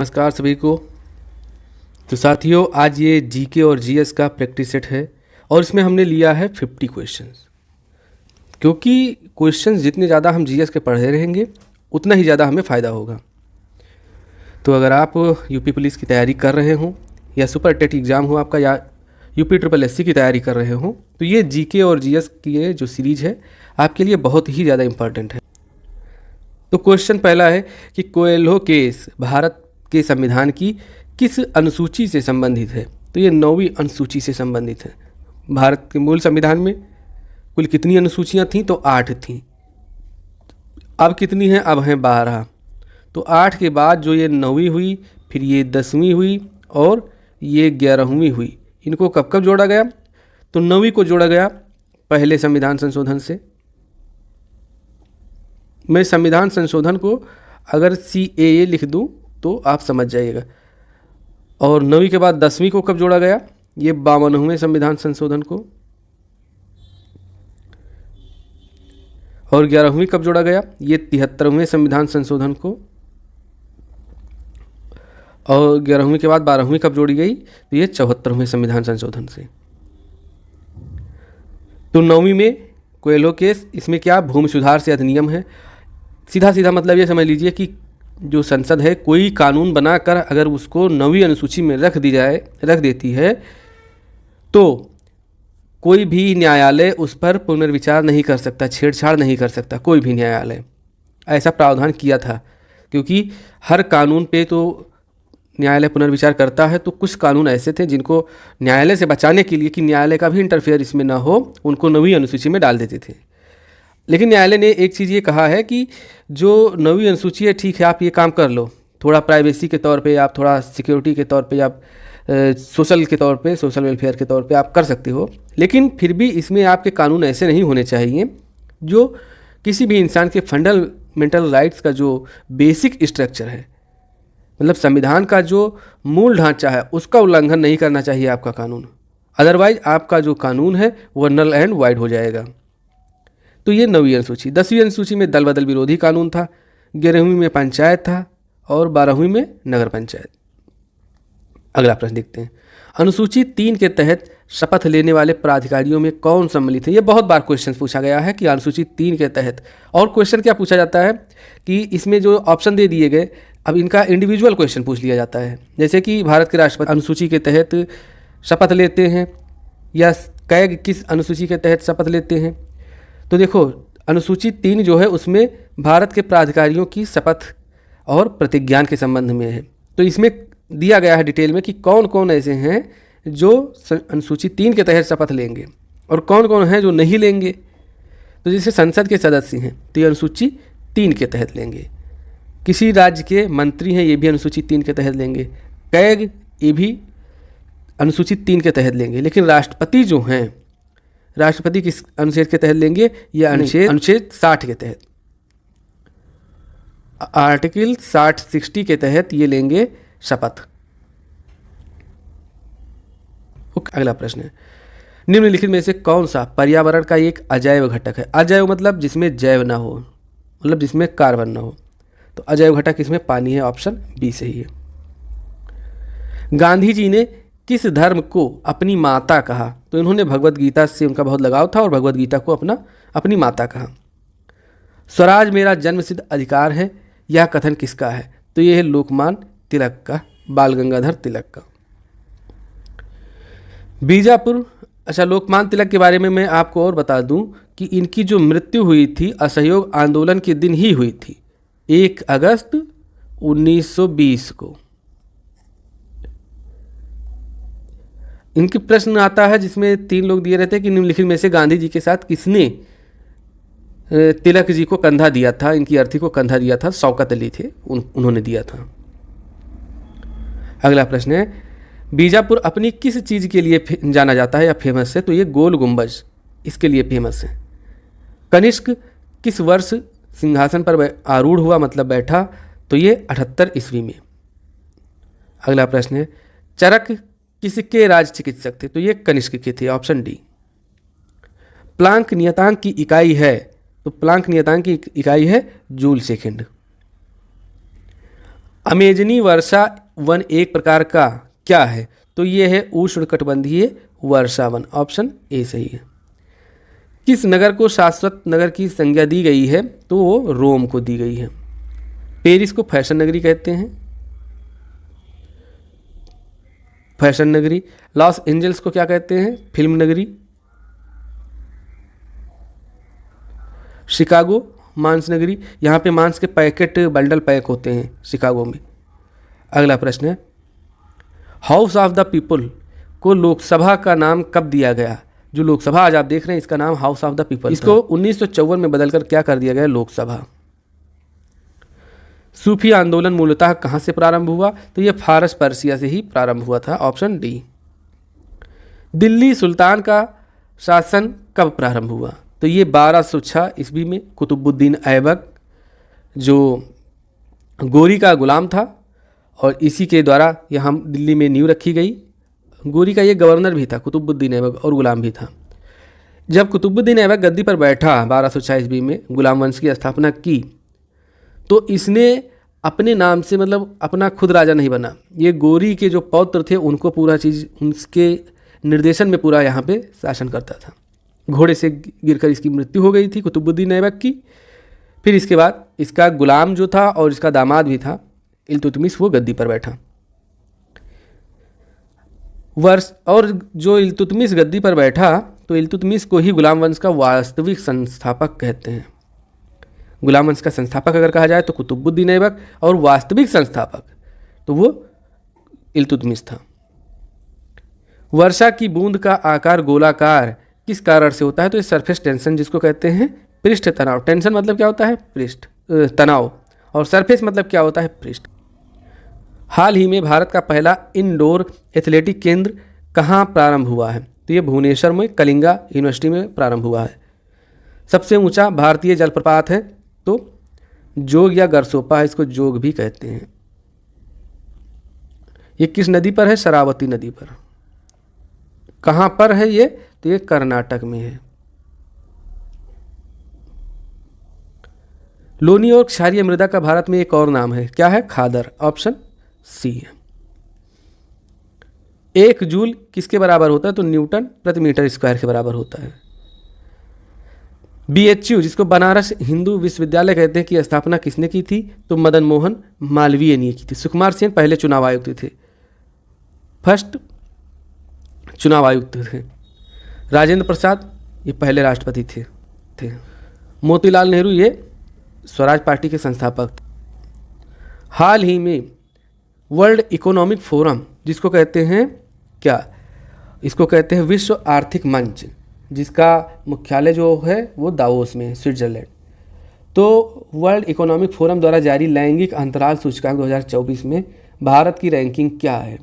नमस्कार सभी को। तो साथियों, आज ये जीके और जीएस का प्रैक्टिस सेट है और इसमें हमने लिया है 50 क्वेश्चंस। क्योंकि क्वेश्चंस जितने ज़्यादा हम जीएस के पढ़े रहेंगे उतना ही ज़्यादा हमें फ़ायदा होगा। तो अगर आप यूपी पुलिस की तैयारी कर रहे हों या सुपर टेट एग्ज़ाम हो आपका या यूपी ट्रिपल एससी की तैयारी कर रहे हों तो ये जीके और जीएस की ये जो सीरीज़ है आपके लिए बहुत ही ज़्यादा इम्पॉर्टेंट है। तो क्वेश्चन पहला है कि कोएल्हो केस भारत के संविधान की किस अनुसूची से संबंधित है। तो ये 9वीं अनुसूची से संबंधित है। भारत के मूल संविधान में कुल कितनी अनुसूचियां थीं? तो 8 थीं। अब कितनी हैं? अब हैं 12। तो 8 के बाद जो ये 9वीं हुई, फिर ये 10वीं हुई और ये 11वीं हुई। इनको कब कब जोड़ा गया? तो 9वीं को जोड़ा गया पहले संविधान संशोधन से। मैं संविधान संशोधन को अगर CAA लिख दूं तो आप समझ जाइएगा। और 9वीं के बाद 10वीं को कब जोड़ा गया? ये 52वें संविधान संशोधन को। और 11वीं कब जोड़ा गया? ये 73वें संविधान संशोधन को। और 11वीं के बाद 12वीं कब जोड़ी गई? तो ये 74वें संविधान संशोधन से। तो 9वीं में कोएल्हो केस, इसमें क्या भूमि सुधार से अधिनियम है। सीधा सीधा मतलब ये समझ लीजिए कि जो संसद है कोई कानून बनाकर अगर उसको 9वीं अनुसूची में रख देती है तो कोई भी न्यायालय उस पर पुनर्विचार नहीं कर सकता, छेड़छाड़ नहीं कर सकता। कोई भी न्यायालय ऐसा प्रावधान किया था, क्योंकि हर कानून पे तो न्यायालय पुनर्विचार करता है। तो कुछ कानून ऐसे थे जिनको न्यायालय से बचाने के लिए कि न्यायालय का भी इंटरफेयर इसमें ना हो, उनको 9वीं अनुसूची में डाल देते थे। लेकिन न्यायालय ने एक चीज़ ये कहा है कि जो 9वीं अनुसूची है, ठीक है आप ये काम कर लो, थोड़ा प्राइवेसी के तौर पे, आप थोड़ा सिक्योरिटी के तौर पे, आप सोशल के तौर पे, सोशल वेलफेयर के तौर पे आप कर सकते हो, लेकिन फिर भी इसमें आपके कानून ऐसे नहीं होने चाहिए जो किसी भी इंसान के फंडामेंटल राइट्स का जो बेसिक स्ट्रक्चर है, मतलब संविधान का जो मूल ढांचा है, उसका उल्लंघन नहीं करना चाहिए आपका कानून। अदरवाइज आपका जो कानून है वो नल एंड वाइड हो जाएगा। तो ये 9वीं अनुसूची। 10वीं अनुसूची में दल बदल विरोधी कानून था, 11वीं में पंचायत था और 12वीं में नगर पंचायत। अगला प्रश्न देखते हैं। अनुसूची 3 के तहत शपथ लेने वाले प्राधिकारियों में कौन सम्मिलित है। ये बहुत बार क्वेश्चन पूछा गया है कि अनुसूची 3 के तहत। और क्वेश्चन क्या पूछा जाता है कि इसमें जो ऑप्शन दे दिए गए, अब इनका इंडिविजुअल क्वेश्चन पूछ लिया जाता है। जैसे कि भारत के राष्ट्रपति अनुसूची के तहत शपथ लेते हैं या कैग किस अनुसूची के तहत शपथ लेते हैं। तो देखो, अनुसूची 3 जो है उसमें भारत के प्राधिकारियों की शपथ और प्रतिज्ञान के संबंध में है। तो इसमें दिया गया है डिटेल में कि कौन कौन ऐसे हैं जो अनुसूची 3 के तहत शपथ लेंगे और कौन कौन हैं जो नहीं लेंगे। तो जैसे संसद के सदस्य हैं तो ये अनुसूची 3 के तहत लेंगे। किसी राज्य के मंत्री हैं, ये भी अनुसूची 3 के तहत लेंगे। कैग, ये भी अनुसूची 3 के तहत लेंगे। लेकिन राष्ट्रपति जो हैं, राष्ट्रपति किस अनुच्छेद के तहत लेंगे? ये अनुच्छेद 60 के तहत, आर्टिकल 60 के तहत ये लेंगे शपथ। अगला प्रश्न है, निम्नलिखित में से कौन सा पर्यावरण का एक अजैव घटक है। अजैव मतलब जिसमें जैव ना हो, मतलब जिसमें कार्बन ना हो। तो अजैव घटक इसमें पानी है, ऑप्शन बी सही है। गांधी जी ने किस धर्म को अपनी माता कहा। तो इन्होंने भगवत गीता से उनका बहुत लगाव था और भगवत गीता को अपनी माता कहा। स्वराज मेरा जन्मसिद्ध अधिकार है, यह कथन किसका है। तो यह है लोकमान्य तिलक का, बाल गंगाधर तिलक का। बीजापुर, अच्छा लोकमान्य तिलक के बारे में मैं आपको और बता दूं कि इनकी जो मृत्यु हुई थी असहयोग आंदोलन के दिन ही हुई थी, 1 अगस्त 1920 को। इनकी प्रश्न आता है जिसमें 3 लोग दिए रहते हैं कि निम्नलिखित में से गांधी जी के साथ किसने तिलक जी को कंधा दिया था, इनकी अर्थी को कंधा दिया था। शौकत अली थे, उन्होंने दिया था। अगला प्रश्न है, बीजापुर अपनी किस चीज़ के लिए जाना जाता है या फेमस है। तो ये गोल गुंबज इसके लिए फेमस है। कनिष्क किस वर्ष सिंहासन पर आरूढ़ हुआ, मतलब बैठा। तो ये 78 ईस्वी में। अगला प्रश्न है, चरक किसके राज चिकित्सक थे। तो ये कनिष्क के थे, ऑप्शन डी। प्लांक नियतांक की इकाई है। तो प्लांक नियतांक की इकाई है जूल सेकंड। अमेजनी वर्षा वन एक प्रकार का क्या है? तो ये है उष्णकटिबंधीय वर्षा वन। ऑप्शन ए सही है। किस नगर को शाश्वत नगर की संज्ञा दी गई है? तो वो रोम को दी गई है। पेरिस को फैशन नगरी कहते हैं, फैशन नगरी। लॉस एंजल्स को क्या कहते हैं? फिल्म नगरी। शिकागो मांस नगरी, यहाँ पे मांस के पैकेट बंडल पैक होते हैं शिकागो में। अगला प्रश्न है, हाउस ऑफ द पीपल को लोकसभा का नाम कब दिया गया? जो लोकसभा आज आप देख रहे हैं इसका नाम हाउस ऑफ द पीपल, इसको 1954 में बदलकर क्या कर दिया गया? लोकसभा। सूफी आंदोलन मूलतः कहाँ से प्रारंभ हुआ? तो ये फारस पर्सिया से ही प्रारंभ हुआ था। Option D. दिल्ली सुल्तान का शासन कब प्रारंभ हुआ? तो ये 1206 ईस्वी में कुतुबुद्दीन ऐबक जो गोरी का गुलाम था और इसी के द्वारा यहाँ दिल्ली में नींव रखी गई। गोरी का ये गवर्नर भी था कुतुबुद्दीन ऐबक और गुलाम भी था। जब कुतुबुद्दीन ऐबक गद्दी पर बैठा 1206 ईस्वी में, गुलाम वंश की स्थापना की, तो इसने अपने नाम से मतलब अपना खुद राजा नहीं बना। ये गोरी के जो पौत्र थे उनको पूरा चीज़ उनके निर्देशन में पूरा यहाँ पे शासन करता था। घोड़े से गिरकर इसकी मृत्यु हो गई थी कुतुबुद्दीन ऐबक की। फिर इसके बाद इसका गुलाम जो था और इसका दामाद भी था इल्तुतमिश, वो गद्दी पर बैठा। वर्ष और जो इल्तुतमिश गद्दी पर बैठा तो इल्तुतमिश को ही गुलाम वंश का वास्तविक संस्थापक कहते हैं। गुलाम वंश का संस्थापक अगर कहा जाए तो कुतुबुद्दीन ऐबक, और वास्तविक संस्थापक तो वो इल्तुतमिश था। वर्षा की बूंद का आकार गोलाकार किस कारण से होता है? तो ये सरफेस टेंशन जिसको कहते हैं पृष्ठ तनाव। टेंशन मतलब क्या होता है? पृष्ठ तनाव, और सरफेस मतलब क्या होता है? पृष्ठ। हाल ही में भारत का पहला इंडोर एथलेटिक केंद्र कहाँ प्रारंभ हुआ है? तो ये भुवनेश्वर में कलिंगा यूनिवर्सिटी में प्रारंभ हुआ है। सबसे ऊंचा भारतीय जलप्रपात है तो जोग या गरसोपा है, इसको जोग भी कहते हैं। ये किस नदी पर है? शरावती नदी पर। कहाँ पर है ये? तो ये कर्नाटक में है। लोनी और क्षारीय मृदा का भारत में एक और नाम है, क्या है? खादर। ऑप्शन सी है। 1 जूल किसके बराबर होता है? तो न्यूटन प्रति मीटर स्क्वायर के बराबर होता है। BHU जिसको बनारस हिंदू विश्वविद्यालय कहते हैं की स्थापना किसने की थी? तो मदन मोहन मालवीय ने की थी। सुकुमार सेन पहले चुनाव आयुक्त थे, फर्स्ट चुनाव आयुक्त थे। राजेंद्र प्रसाद ये पहले राष्ट्रपति थे। मोतीलाल नेहरू ये स्वराज पार्टी के संस्थापक थे। हाल ही में वर्ल्ड इकोनॉमिक फोरम जिसको कहते हैं क्या? इसको कहते हैं विश्व आर्थिक मंच, जिसका मुख्यालय जो है वो दावोस में है, स्विट्जरलैंड। तो वर्ल्ड इकोनॉमिक फोरम द्वारा जारी लैंगिक अंतराल सूचकांक 2024 में भारत की रैंकिंग क्या है?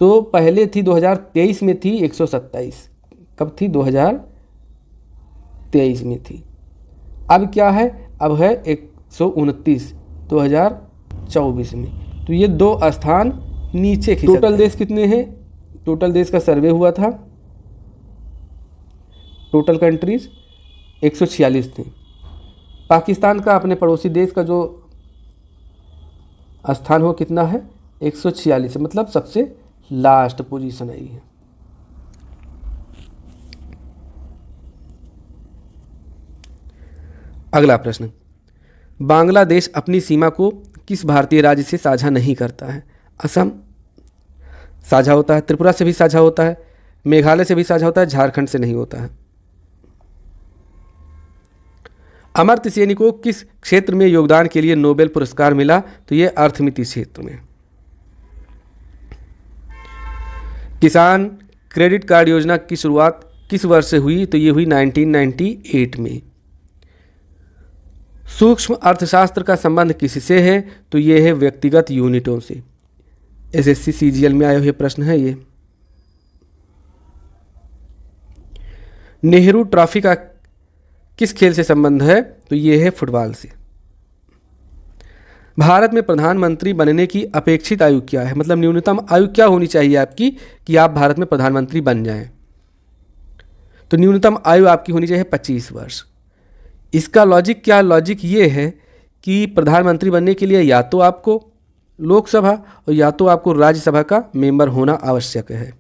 तो पहले थी 2023 में थी 127। कब थी? 2023 में थी। अब क्या है? अब है 129 2024 में। तो ये 2 स्थान नीचे खिसक। टोटल देश कितने हैं? टोटल देश का सर्वे हुआ था, टोटल कंट्रीज 146 थे। पाकिस्तान का अपने पड़ोसी देश का जो स्थान हो कितना है? 146, मतलब सबसे लास्ट पोजीशन आई है। अगला प्रश्न, बांग्लादेश अपनी सीमा को किस भारतीय राज्य से साझा नहीं करता है? असम साझा होता है, त्रिपुरा से भी साझा होता है, मेघालय से भी साझा होता है, झारखंड से नहीं होता है। अमर्त्य सेन को किस क्षेत्र में योगदान के लिए नोबेल पुरस्कार मिला? तो ये अर्थमिति क्षेत्र में। किसान क्रेडिट कार्ड योजना की शुरुआत किस वर्ष से हुई? तो ये हुई 1998 में। सूक्ष्म अर्थशास्त्र का संबंध किससे है? तो ये है व्यक्तिगत यूनिटों से। SSC CGL में आए हुए प्रश्न है ये। नेहरू ट्रॉफी का किस खेल से संबंध है? तो ये है फुटबॉल से। भारत में प्रधानमंत्री बनने की अपेक्षित आयु क्या है? मतलब न्यूनतम आयु क्या होनी चाहिए आपकी कि आप भारत में प्रधानमंत्री बन जाएं? तो न्यूनतम आयु आपकी होनी चाहिए 25 वर्ष। इसका लॉजिक क्या? लॉजिक ये है कि प्रधानमंत्री बनने के लिए या तो आपको लोकसभा और या तो आपको राज्यसभा का मेंबर होना आवश्यक है।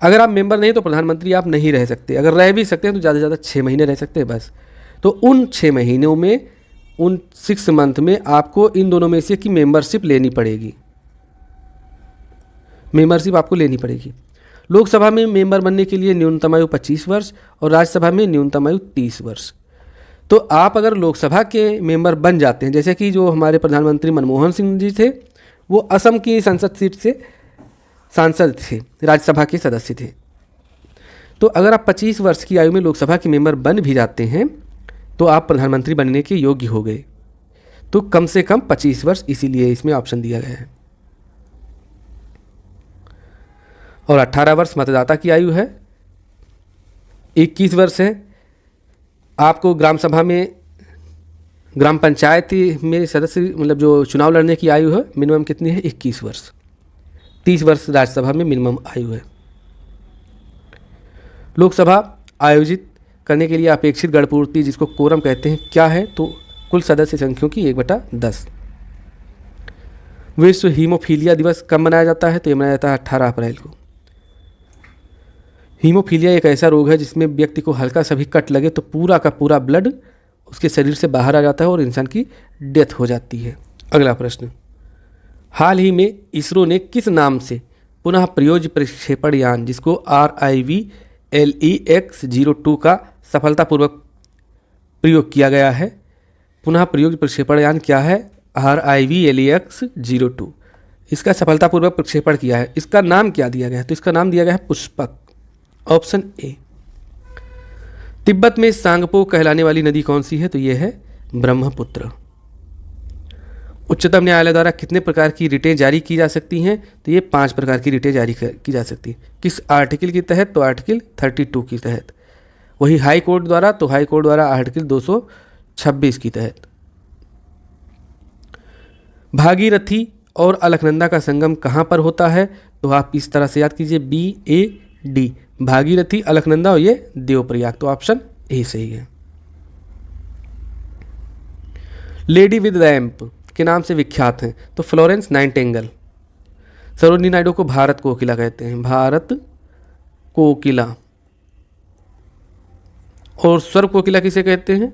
अगर आप मेंबर नहीं तो प्रधानमंत्री आप नहीं रह सकते। अगर रह भी सकते हैं तो ज़्यादा से ज़्यादा 6 महीने रह सकते हैं बस। तो उन 6 महीनों में, उन 6 मंथ में आपको इन दोनों में से की मेंबरशिप लेनी पड़ेगी। मेंबरशिप आपको लेनी पड़ेगी। लोकसभा में मेंबर बनने के लिए न्यूनतम आयु 25 वर्ष और राज्यसभा में न्यूनतम आयु 30 वर्ष। तो आप अगर लोकसभा के मेंबर बन जाते हैं, जैसे कि जो हमारे प्रधानमंत्री मनमोहन सिंह जी थे, वो असम की संसद सीट से सांसद थे, राज्यसभा के सदस्य थे। तो अगर आप 25 वर्ष की आयु में लोकसभा के मेंबर बन भी जाते हैं तो आप प्रधानमंत्री बनने के योग्य हो गए। तो कम से कम 25 वर्ष, इसीलिए इसमें ऑप्शन दिया गया है। और 18 वर्ष मतदाता की आयु है, 21 वर्ष है आपको ग्राम सभा में, ग्राम पंचायत में सदस्य मतलब जो चुनाव लड़ने की आयु है मिनिमम कितनी है, 21 वर्ष। 30 वर्ष राज्यसभा में मिनिमम आयु है। लोकसभा आयोजित करने के लिए अपेक्षित गणपूर्ति, जिसको कोरम कहते हैं, क्या है, तो कुल सदस्य संख्याओं की 1/10। विश्व हीमोफीलिया दिवस कब मनाया जाता है, तो ये मनाया जाता है 18 अप्रैल को। हीमोफीलिया एक ऐसा रोग है जिसमें व्यक्ति को हल्का सा भी कट लगे तो पूरा का पूरा ब्लड उसके शरीर से बाहर आ जाता है और इंसान की डेथ हो जाती है। अगला प्रश्न, हाल ही में इसरो ने किस नाम से पुनः प्रयोज्य प्रक्षेपण यान, जिसको RIVLEX-02 का सफलतापूर्वक प्रयोग किया गया है, पुनः प्रयोज्य प्रक्षेपण यान क्या है, RIVLEX-02, इसका सफलतापूर्वक प्रक्षेपण किया है। इसका नाम क्या दिया गया है, तो इसका नाम दिया गया है पुष्पक, ऑप्शन ए। तिब्बत में सांगपो कहलाने वाली नदी कौन सी है, तो यह है ब्रह्मपुत्र। उच्चतम न्यायालय द्वारा कितने प्रकार की रिटें जारी की जा सकती हैं, तो ये 5 प्रकार की रिटें जारी की जा सकती है। किस आर्टिकल के तहत, तो आर्टिकल 32 के तहत। वही हाई कोर्ट द्वारा, तो हाई कोर्ट द्वारा आर्टिकल 226 के तहत। भागीरथी और अलकनंदा का संगम कहाँ पर होता है, तो आप इस तरह से याद कीजिए, BAD, भागीरथी, अलकनंदा और ये देवप्रयाग, तो ऑप्शन ए सही है। लेडी विद लैम्प के नाम से विख्यात हैं, तो फ्लोरेंस नाइटिंगेल। सरोजिनी नायडू को भारत कोकिला कहते हैं, भारत कोकिला। और स्वर कोकिला किसे कहते हैं,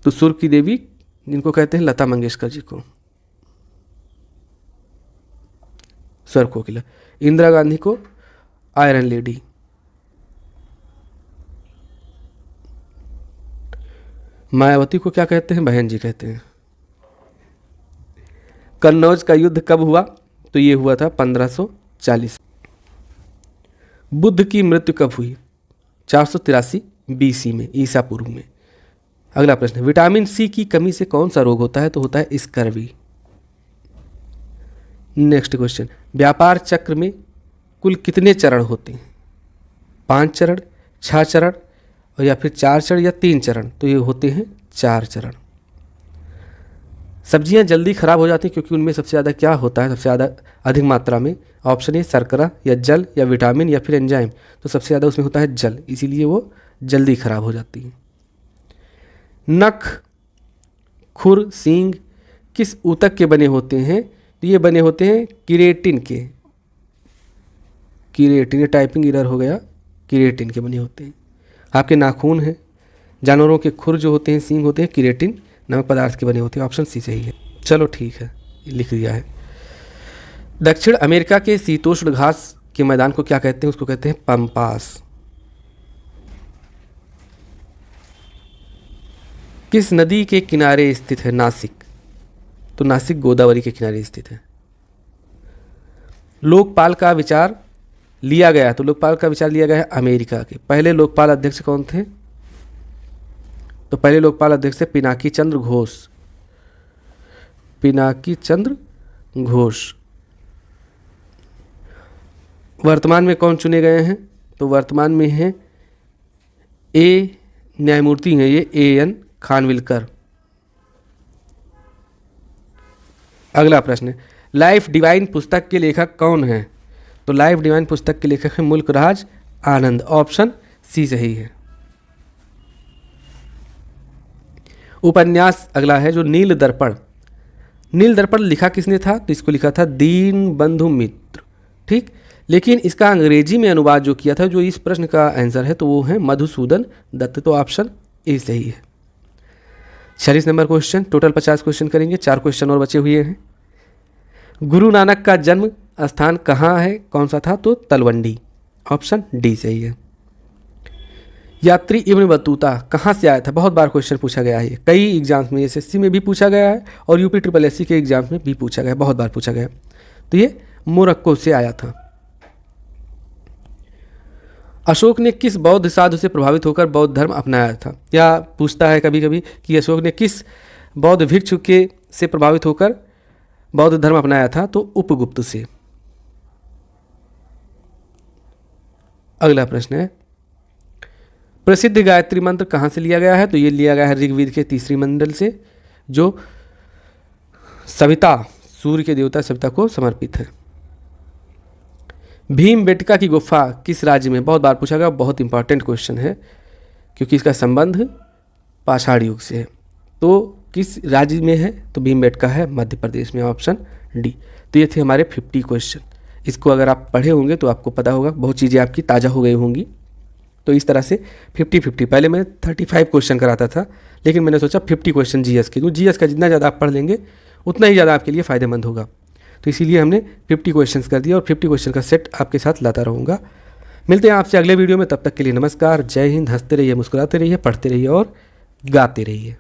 तो सुर की देवी जिनको कहते हैं लता मंगेशकर जी को, स्वर कोकिला। इंदिरा गांधी को आयरन लेडी। मायावती को क्या कहते हैं, बहन जी कहते हैं। कन्नौज का युद्ध कब हुआ, तो ये हुआ था 1540। बुद्ध की मृत्यु कब हुई, 483 BC में, ईसा पूर्व में। अगला प्रश्न, विटामिन सी की कमी से कौन सा रोग होता है, तो होता है स्कर्वी। नेक्स्ट क्वेश्चन, व्यापार चक्र में कुल कितने चरण होते हैं, 5 चरण, 6 चरण और या फिर 4 चरण या 3 चरण, तो ये होते हैं 4 चरण। सब्जियां जल्दी खराब हो जाती हैं क्योंकि उनमें सबसे ज़्यादा क्या होता है, सबसे ज़्यादा अधिक मात्रा में, ऑप्शन ए शर्करा या जल या विटामिन या फिर एंजाइम, तो सबसे ज़्यादा उसमें होता है जल, इसीलिए वो जल्दी खराब हो जाती हैं। नख, खुर, सींग किस ऊतक के बने होते हैं, तो ये बने होते हैं किरेटिन के। किरेटिन, टाइपिंग एरर हो गया, किरेटिन के बने होते हैं। आपके नाखून हैं, जानवरों के खुर जो होते हैं, सींग होते हैं, किरेटिन नामक पदार्थ के बने होते हैं, ऑप्शन सी सही है। चलो ठीक है, लिख दिया है। दक्षिण अमेरिका के शीतोष्ण घास के मैदान को क्या कहते हैं, उसको कहते हैं पम्पास। किस नदी के किनारे स्थित है नासिक, तो नासिक गोदावरी के किनारे स्थित है। लोकपाल का विचार लिया गया, तो लोकपाल का विचार लिया गया है अमेरिका के। पहले लोकपाल अध्यक्ष कौन थे, तो पहले लोकपाल अध्यक्ष थे पिनाकी चंद्र घोष। पिनाकी चंद्र घोष। वर्तमान में कौन चुने गए हैं, तो वर्तमान में हैं न्यायमूर्ति हैं ये AN खानविलकर। अगला प्रश्न, लाइफ डिवाइन पुस्तक के लेखक कौन हैं, तो लाइफ डिवाइन पुस्तक के लेखक हैं मुल्कराज आनंद, ऑप्शन सी सही है। उपन्यास अगला है जो नील दर्पण। नील दर्पण लिखा किसने था? तो इसको लिखा था दीन बंधु मित्र, ठीक। लेकिन इसका अंग्रेजी में अनुवाद जो किया था, जो इस प्रश्न का आंसर है, तो वो है मधुसूदन दत्त। तो ऑप्शन ए सही है। 46 नंबर क्वेश्चन, टोटल 50 क्वेश्चन करेंगे, 4 क्वेश्चन और बचे हुए हैं। गुरु नानक का जन्म स्थान कहाँ है, कौन सा था? तो तलवंडी, ऑप्शन डी सही है। यात्री इब्न बतूता कहाँ से आया था? बहुत बार क्वेश्चन पूछा गया है, कई एग्जाम्स में, एसएससी में भी पूछा गया है और यूपी ट्रिपल एससी के एग्जाम्स में भी पूछा गया, बहुत बार पूछा गया। तो ये मोरक्को से आया था। अशोक ने किस बौद्ध साधु से प्रभावित होकर बौद्ध धर्म अपनाया था? या पूछता है कभी कभी कि अशोक ने किस बौद्ध भिक्षु के से प्रभावित होकर बौद्ध धर्म अपनाया था? तो उपगुप्त से। अगला प्रश्न है, प्रसिद्ध गायत्री मंत्र कहाँ से लिया गया है? तो ये लिया गया है ऋग्वेद के 3री मंडल से, जो सविता, सूर्य के देवता सविता को समर्पित है। भीमबेटका की गुफा किस राज्य में? बहुत बार पूछा गया, बहुत इंपॉर्टेंट क्वेश्चन है क्योंकि इसका संबंध पाषाण युग से है। तो किस राज्य में है? तो भीमबेटका है मध्य प्रदेश में, ऑप्शन डी। तो ये थे हमारे 50 क्वेश्चन। इसको अगर आप पढ़े होंगे तो आपको पता होगा, बहुत चीज़ें आपकी ताज़ा हो गई होंगी। तो इस तरह से 50-50, पहले मैं 35 क्वेश्चन कराता था, लेकिन मैंने सोचा 50 क्वेश्चन जीएस के, क्योंकि जीएस का जितना ज़्यादा आप पढ़ लेंगे उतना ही ज़्यादा आपके लिए फ़ायदेमंद होगा। तो इसीलिए हमने 50 क्वेश्चंस कर दिया और 50 क्वेश्चन का सेट आपके साथ लाता रहूँगा। मिलते हैं आपसे अगले वीडियो में, तब तक के लिए नमस्कार, जय हिंद। हंसते रहिए, मुस्कुराते रहिए, पढ़ते रहिए और गाते रहिए।